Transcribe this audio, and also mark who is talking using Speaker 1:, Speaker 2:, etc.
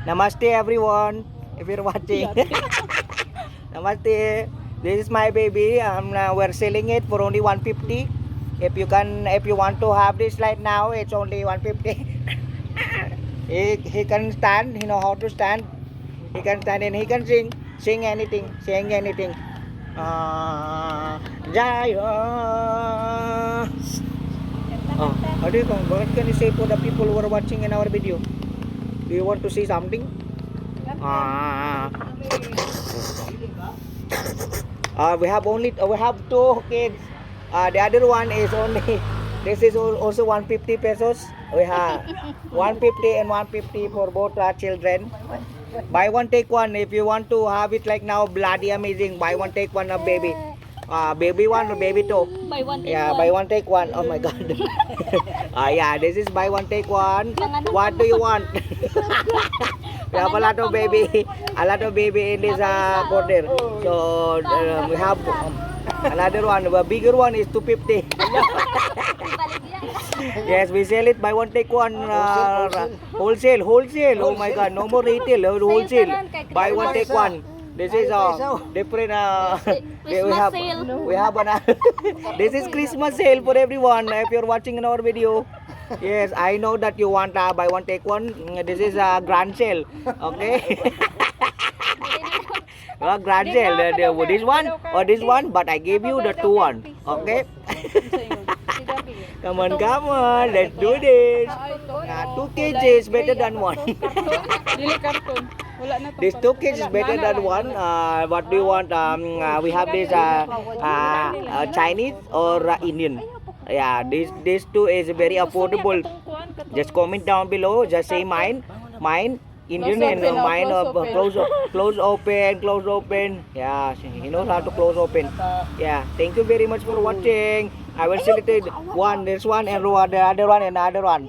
Speaker 1: Namaste everyone. If you're watching. Namaste. This is my baby. We're selling it for only 150. If you want to have this right now, it's only 150. He can stand. He know how to stand. He can stand and he can sing anything. Jaya. Oh, what can you say for the people who are watching in our video? Do you want to say something? We have two kids. The other one is only. This is also 150 pesos. We have 150 and 150 for both our children. Buy one take one. If you want to have it like now, bloody amazing. Buy one take one of baby. Baby one or baby two?
Speaker 2: Buy one take
Speaker 1: Yeah,
Speaker 2: one.
Speaker 1: buy one take one. Oh my god. Yeah, this is buy one take one. What do you want? We have a lot of baby in this border. So we have another one. The bigger one is 250. Yes, we sell it buy one take one. Wholesale. Oh my god, no more retail. Wholesale. Buy one take one. This is different.
Speaker 2: Christmas sale.
Speaker 1: We have an. This is Christmas sale for everyone. If you're watching in our video, yes, I know that you want buy one take one. This is a grand sale. Okay. Grand sale. This one or this one, but I gave you the two one. Okay. Come on. Let's do this. 2 kg is better than one. This 2 kg is better than one. What do you want? We have this Chinese or Indian. Yeah, this two is very affordable. Just comment down below. Just say mine, Indian and mine close open. Yeah, he knows how to close open. Yeah, thank you very much for watching. I will select one, this one, and the other one, and the other one.